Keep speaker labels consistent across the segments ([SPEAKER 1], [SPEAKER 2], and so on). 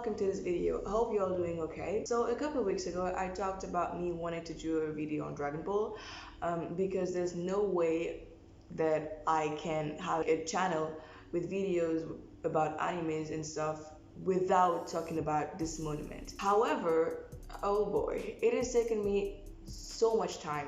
[SPEAKER 1] welcome to this video. I hope you're all doing okay. So a couple of weeks ago I talked about me wanting to do a video on Dragon Ball because there's no way that I can have a channel with videos about animes and stuff without talking about this monument. However, oh boy, it has taken me so much time.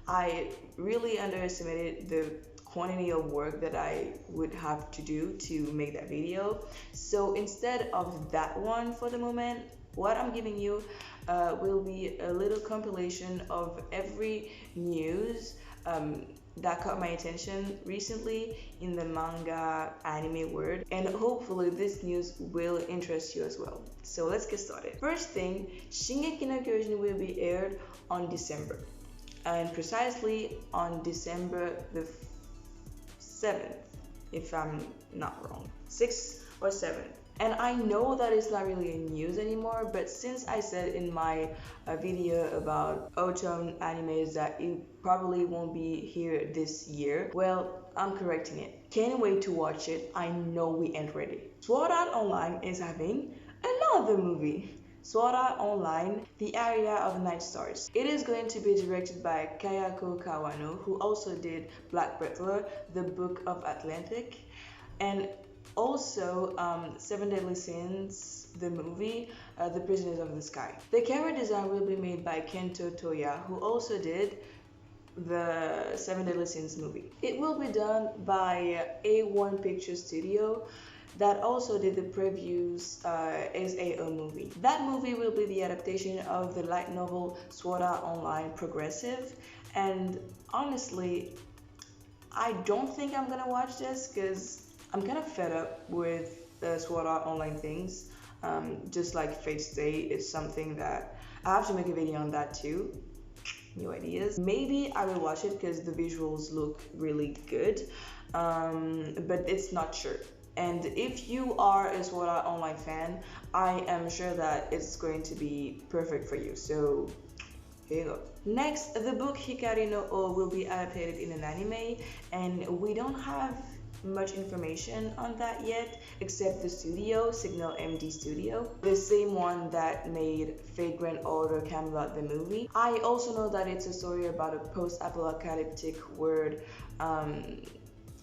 [SPEAKER 1] I really underestimated the quantity of work that I would have to do to make that video. So instead of that one for the moment, what I'm giving you will be a little compilation of every news that caught my attention recently in the manga anime world, and hopefully this news will interest you as well. So let's get started. First thing, Shingeki no Kyojin will be aired on December, and precisely on December the 7th, if I'm not wrong, 6th or 7th. And I know that it's not really in news anymore, but since I said in my video about autumn animes that it probably won't be here this year, well, I'm correcting it. Can't wait to watch it. I know we ain't ready. Sword Art Online is having another movie. Sword Art Online, The Area of Night Stars. It is going to be directed by Kayako Kawano, who also did Black Butler, The Book of Atlantic, and also Seven Deadly Sins, the movie, The Prisoners of the Sky. The camera design will be made by Kento Toya, who also did the Seven Deadly Sins movie. It will be done by A1 Picture Studio that also did the previews SAO movie. That movie will be the adaptation of the light novel Sword Art Online Progressive, and honestly, I don't think I'm gonna watch this because I'm kind of fed up with the Sword Art Online things. Just like Fate's Day is something that I have to make a video on that too. New ideas. Maybe I will watch it because the visuals look really good, but it's not sure. And if you are a Sword Art Online fan, I am sure that it's going to be perfect for you. So here you go. Next, the book Hikari no O will be adapted in an anime, and we don't have much information on that yet, except the studio, Signal MD Studio, the same one that made Vagrant Order Camelot the movie. I also know that it's a story about a post-apocalyptic world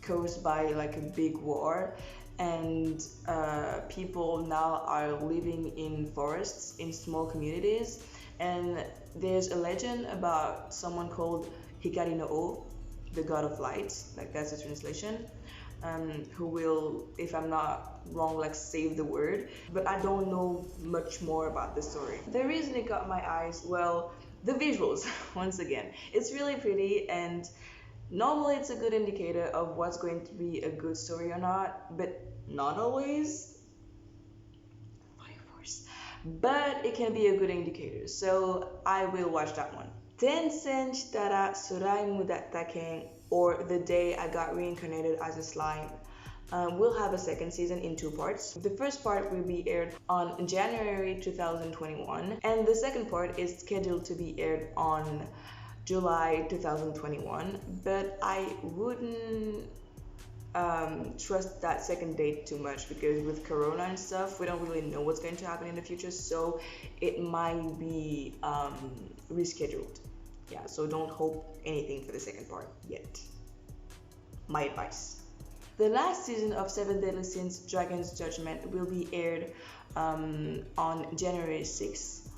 [SPEAKER 1] caused by like a big war, and people now are living in forests in small communities, and there's a legend about someone called Hikari no O, the god of light, like that's the translation, who will, if I'm not wrong, like save the world. But I don't know much more about the story. The reason it got my eyes, well, the visuals. Once again, it's really pretty, and normally it's a good indicator of what's going to be a good story or not, but not always, of course, but it can be a good indicator, so I will watch that one. Tensen Shitara Suraimu Dattaken, or The Day I Got Reincarnated as a Slime, will have a second season in 2 parts. The first part will be aired on January 2021, and the second part is scheduled to be aired on July 2021, but I wouldn't trust that second date too much because with Corona and stuff, we don't really know what's going to happen in the future, so it might be rescheduled. Yeah, so don't hope anything for the second part yet. My advice. The last season of Seven Deadly Sins Dragon's Judgment will be aired on January 6th.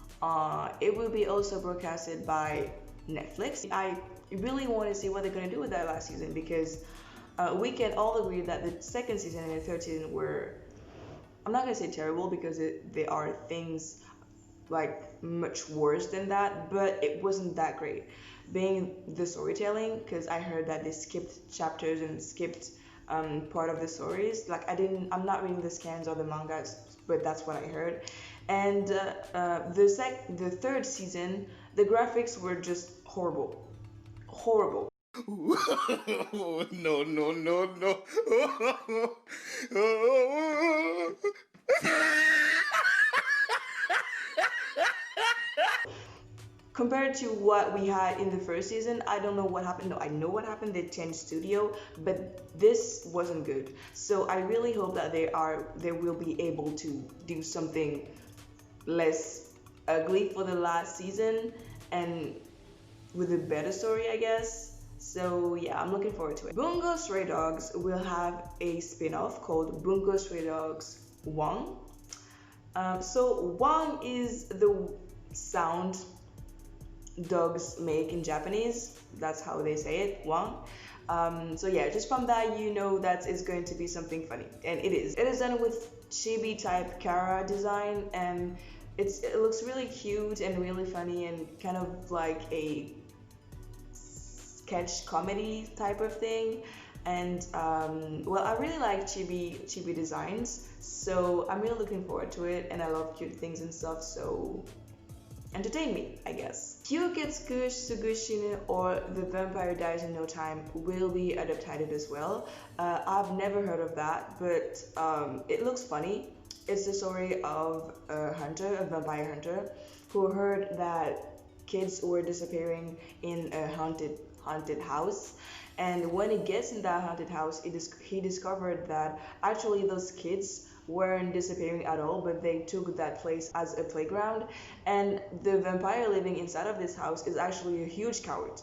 [SPEAKER 1] It will be also broadcasted by Netflix. I really want to see what they're going to do with that last season because we can all agree that the second season and the third season were, I'm not going to say terrible because there are things like much worse than that, but it wasn't that great. Being the storytelling, because I heard that they skipped chapters and skipped part of the stories. Like I'm not reading the scans or the mangas, but that's what I heard. And the third season, the graphics were just horrible.
[SPEAKER 2] No, no, no, no.
[SPEAKER 1] compared to what we had in the first season. I don't know what happened. No, I know what happened. They changed studio, but this wasn't good. So I really hope that they will be able to do something less ugly for the last season and with a better story, I guess. So yeah, I'm looking forward to it. Bungo Stray Dogs will have a spin-off called Bungo Stray Dogs Wang. So Wang is the sound dogs make in Japanese. That's how they say it, Wang. So yeah, just from that you know that it's going to be something funny, and it is. It is done with chibi type Kara design, and it looks really cute and really funny and kind of like a sketch comedy type of thing. And well, I really like chibi designs, so I'm really looking forward to it, and I love cute things and stuff, so entertain me, I guess. Kyuuketsuku, Sugu, Shinu, or The Vampire Dies in No Time will be adapted as well. I've never heard of that, but it looks funny. It's the story of a hunter, a vampire hunter, who heard that kids were disappearing in a haunted house. And when he gets in that haunted house, he discovered that actually those kids weren't disappearing at all, but they took that place as a playground. And the vampire living inside of this house is actually a huge coward.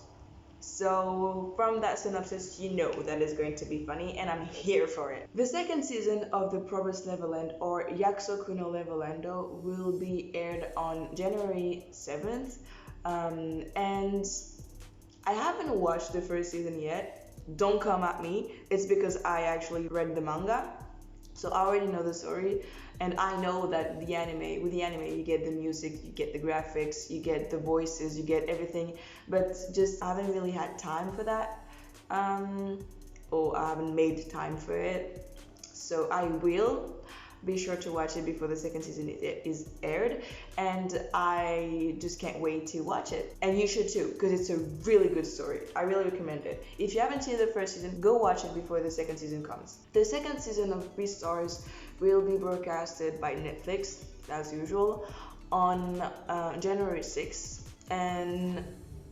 [SPEAKER 1] So from that synopsis, you know that it's going to be funny, and I'm here for it. The second season of The Promised Neverland, or Yakusoku no Neverlando, will be aired on January 7th. And I haven't watched the first season yet. Don't come at me. It's because I actually read the manga. So I already know the story, and I know that with the anime you get the music, you get the graphics, you get the voices, you get everything, but just I haven't really had time for that, or I haven't made time for it. So I will be sure to watch it before the second season is aired, and I just can't wait to watch it. And you should too, because it's a really good story. I really recommend it. If you haven't seen the first season, go watch it before the second season comes. The second season of Beastars will be broadcasted by Netflix, as usual, on January 6th. And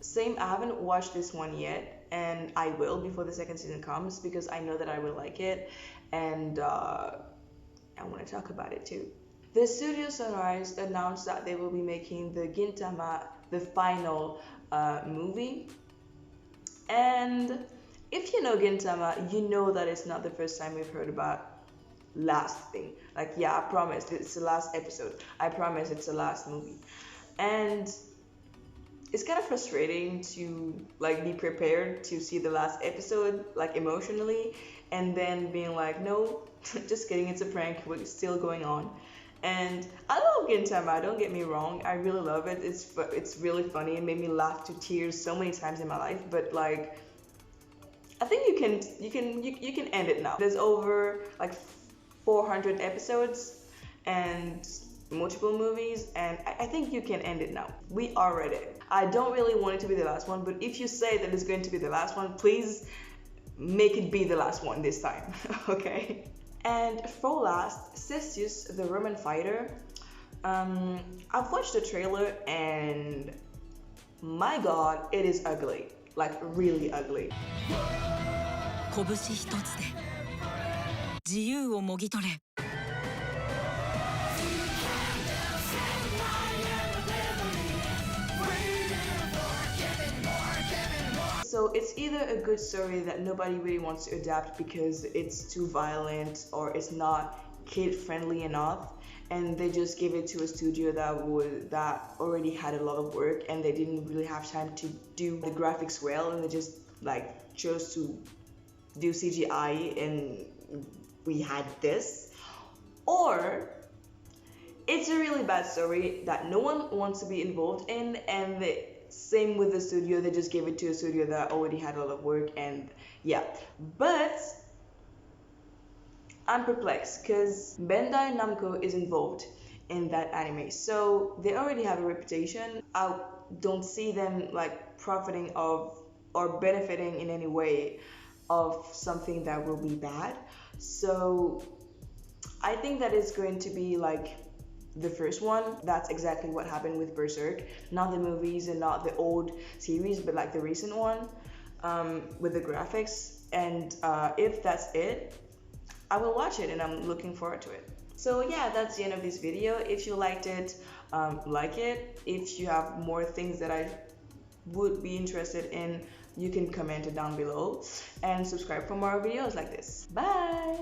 [SPEAKER 1] same, I haven't watched this one yet, and I will before the second season comes, because I know that I will like it, and I want to talk about it too. The Studio Sunrise announced that they will be making the Gintama, the final movie. And if you know Gintama, you know that it's not the first time we've heard about last thing. Like, yeah, I promise it's the last episode. I promise it's the last movie. And it's kind of frustrating to like be prepared to see the last episode, like emotionally, and then being like, no, just kidding, it's a prank, we're still going on. And I love Gintama, don't get me wrong, I really love it. It's really funny. It made me laugh to tears so many times in my life, but like, I think you can end it now. There's over like 400 episodes and multiple movies, and I think you can end it now. We are ready. I don't really want it to be the last one, but if you say that it's going to be the last one, please make it be the last one this time. Okay? And for last, Cestvs, the Roman fighter. I've watched the trailer, and my god, it is ugly. Like, really ugly.
[SPEAKER 3] 拳一つで自由をもぎ取れ
[SPEAKER 1] So it's either a good story that nobody really wants to adapt because it's too violent, or it's not kid friendly enough, and they just gave it to a studio that already had a lot of work, and they didn't really have time to do the graphics well, and they just like chose to do CGI, and we had this. Or it's a really bad story that no one wants to be involved in, and same with the studio, they just gave it to a studio that already had a lot of work, and yeah. But I'm perplexed because Bandai Namco is involved in that anime, so they already have a reputation. I don't see them like profiting of or benefiting in any way of something that will be bad. So I think that it's going to be like the first one, that's exactly what happened with Berserk. Not the movies and not the old series, but like the recent one, with the graphics. And if that's it, I will watch it and I'm looking forward to it. So yeah, that's the end of this video. If you liked it, like it. If you have more things that I would be interested in, you can comment it down below and subscribe for more videos like this. Bye!